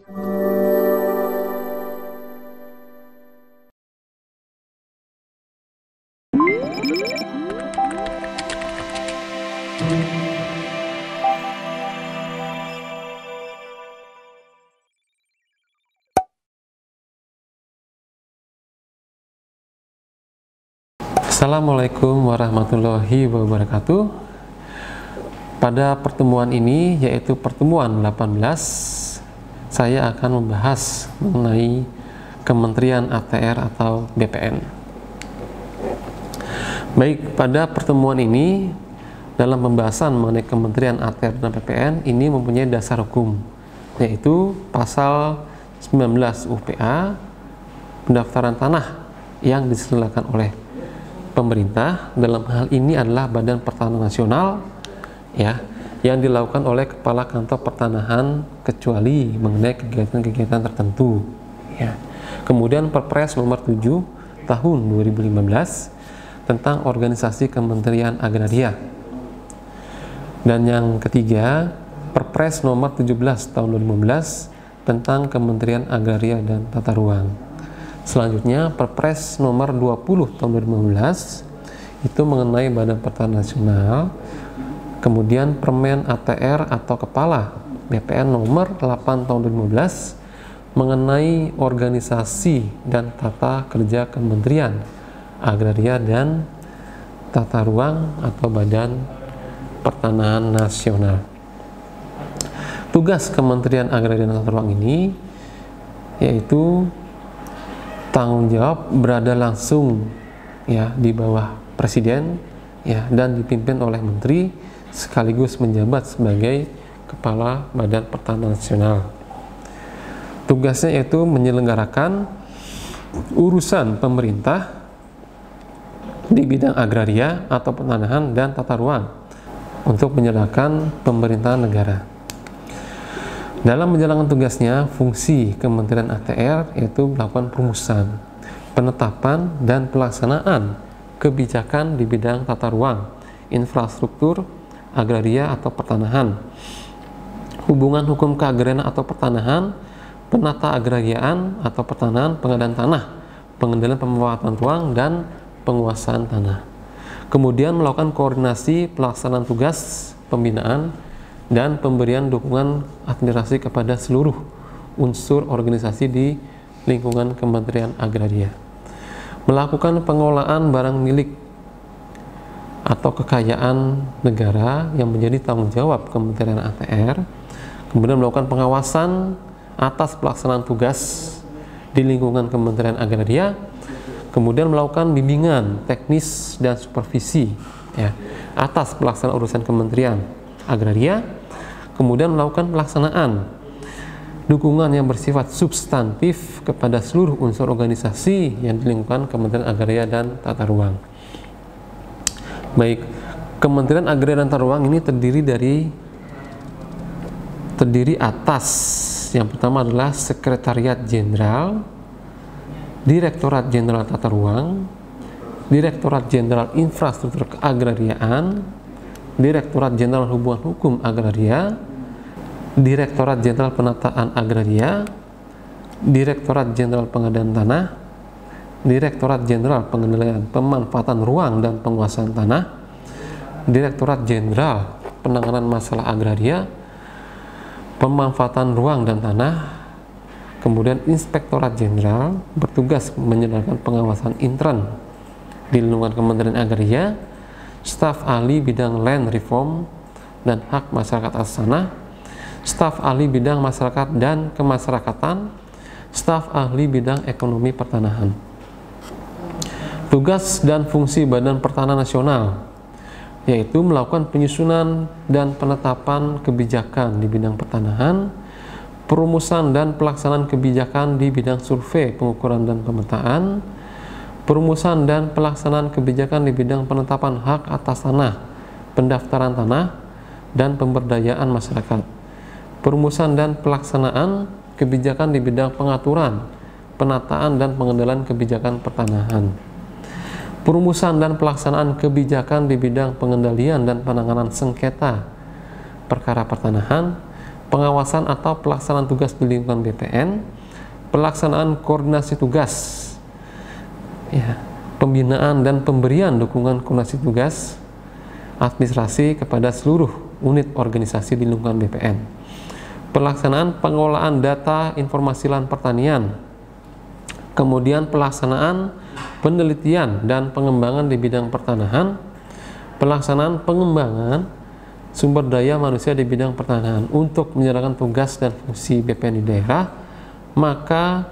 Assalamualaikum warahmatullahi wabarakatuh. Pada pertemuan ini, yaitu pertemuan 18, saya akan membahas mengenai Kementerian ATR atau BPN. Baik, pada pertemuan ini, dalam pembahasan mengenai Kementerian ATR dan BPN, ini mempunyai dasar hukum, yaitu pasal 19 UPA, pendaftaran tanah yang diselenggarakan oleh pemerintah, dalam hal ini adalah Badan Pertanahan Nasional, ya, yang dilakukan oleh Kepala Kantor Pertanahan kecuali mengenai kegiatan-kegiatan tertentu, ya. Kemudian Perpres nomor 7 tahun 2015 tentang organisasi Kementerian Agraria, dan yang ketiga Perpres nomor 17 tahun 2015 tentang Kementerian Agraria dan Tata Ruang. Selanjutnya Perpres nomor 20 tahun 2015 itu mengenai Badan Pertanahan Nasional. Kemudian Permen ATR atau Kepala BPN nomor 8 tahun 2015 mengenai organisasi dan tata kerja Kementerian Agraria dan Tata Ruang atau Badan Pertanahan Nasional. Tugas Kementerian Agraria dan Tata Ruang ini yaitu tanggung jawab berada langsung, ya, di bawah Presiden, ya, dan dipimpin oleh Menteri sekaligus menjabat sebagai Kepala Badan Pertanahan Nasional. Tugasnya yaitu menyelenggarakan urusan pemerintah di bidang agraria atau pertanahan dan tata ruang untuk menjalankan pemerintahan negara. Dalam menjalankan tugasnya, fungsi Kementerian ATR yaitu melakukan perumusan, penetapan, dan pelaksanaan kebijakan di bidang tata ruang, infrastruktur, agraria atau pertanahan, hubungan hukum keagrarian atau pertanahan, penata agrariaan atau pertanahan, pengadaan tanah, pengendalian pemanfaatan ruang, dan penguasaan tanah. Kemudian melakukan koordinasi pelaksanaan tugas pembinaan dan pemberian dukungan administrasi kepada seluruh unsur organisasi di lingkungan Kementerian Agraria. Melakukan pengelolaan barang milik atau kekayaan negara yang menjadi tanggung jawab Kementerian ATR. Kemudian melakukan pengawasan atas pelaksanaan tugas di lingkungan Kementerian Agraria. Kemudian melakukan bimbingan teknis dan supervisi, ya, atas pelaksanaan urusan Kementerian Agraria. Kemudian melakukan pelaksanaan dukungan yang bersifat substantif kepada seluruh unsur organisasi yang di lingkungan Kementerian Agraria dan Tata Ruang. Baik, Kementerian Agraria dan Tata Ruang ini terdiri atas, yang pertama adalah Sekretariat Jenderal, Direktorat Jenderal Tata Ruang, Direktorat Jenderal Infrastruktur Keagrariaan, Direktorat Jenderal Hubungan Hukum Agraria, Direktorat Jenderal Penataan Agraria, Direktorat Jenderal Pengadaan Tanah, Direktorat Jenderal Pengendalian Pemanfaatan Ruang dan Penguasaan Tanah, Direktorat Jenderal Penanganan Masalah Agraria, Pemanfaatan Ruang dan Tanah. Kemudian Inspektorat Jenderal bertugas menjalankan pengawasan intern di lingkungan Kementerian Agraria, staf ahli bidang land reform dan hak masyarakat atas tanah, staf ahli bidang masyarakat dan kemasyarakatan, staf ahli bidang ekonomi pertanahan. Tugas dan fungsi Badan Pertanahan Nasional yaitu melakukan penyusunan dan penetapan kebijakan di bidang pertanahan, perumusan dan pelaksanaan kebijakan di bidang survei, pengukuran dan pemetaan, perumusan dan pelaksanaan kebijakan di bidang penetapan hak atas tanah, pendaftaran tanah, dan pemberdayaan masyarakat, perumusan dan pelaksanaan kebijakan di bidang pengaturan, penataan dan pengendalian kebijakan pertanahan, perumusan dan pelaksanaan kebijakan di bidang pengendalian dan penanganan sengketa perkara pertanahan, pengawasan atau pelaksanaan tugas di lingkungan BPN, pelaksanaan koordinasi tugas, ya, pembinaan dan pemberian dukungan koordinasi tugas administrasi kepada seluruh unit organisasi di lingkungan BPN, pelaksanaan pengolahan data informasi lahan pertanian, kemudian pelaksanaan penelitian dan pengembangan di bidang pertanahan, pelaksanaan pengembangan sumber daya manusia di bidang pertanahan. Untuk menjalankan tugas dan fungsi BPN di daerah, maka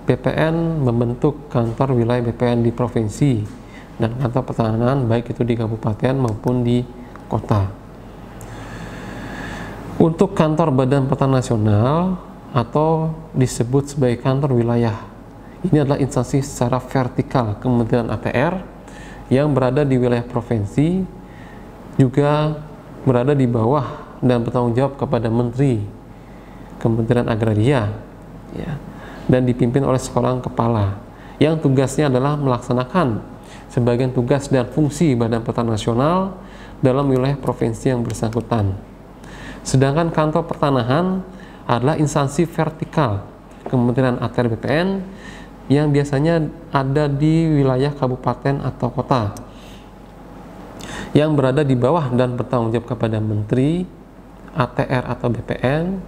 BPN membentuk kantor wilayah BPN di provinsi dan kantor pertanahan baik itu di kabupaten maupun di kota. Untuk kantor Badan Pertanahan Nasional atau disebut sebagai kantor wilayah, ini adalah instansi secara vertikal Kementerian ATR yang berada di wilayah provinsi, juga berada di bawah dan bertanggung jawab kepada Menteri Kementerian Agraria, ya, dan dipimpin oleh seorang kepala yang tugasnya adalah melaksanakan sebagian tugas dan fungsi Badan Pertanahan Nasional dalam wilayah provinsi yang bersangkutan. Sedangkan kantor pertanahan adalah instansi vertikal Kementerian ATR BPN yang biasanya ada di wilayah kabupaten atau kota, yang berada di bawah dan bertanggung jawab kepada Menteri ATR atau BPN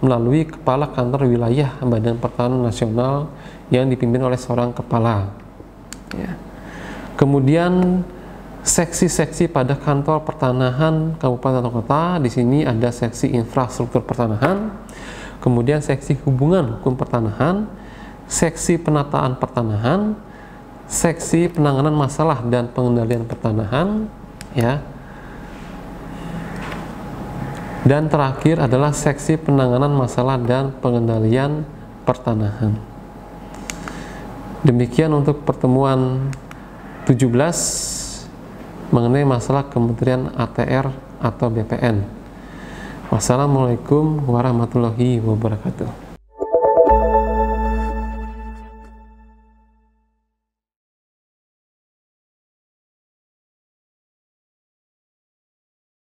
melalui Kepala Kantor Wilayah Badan Pertanahan Nasional yang dipimpin oleh seorang kepala, ya. Kemudian seksi-seksi pada kantor pertanahan kabupaten atau kota, di sini ada seksi infrastruktur pertanahan, kemudian seksi hubungan hukum pertanahan, seksi penataan pertanahan, seksi penanganan masalah dan pengendalian pertanahan, ya. Dan terakhir adalah seksi penanganan masalah dan pengendalian pertanahan. Demikian untuk pertemuan 17 mengenai masalah Kementerian ATR atau BPN. Wassalamualaikum warahmatullahi wabarakatuh.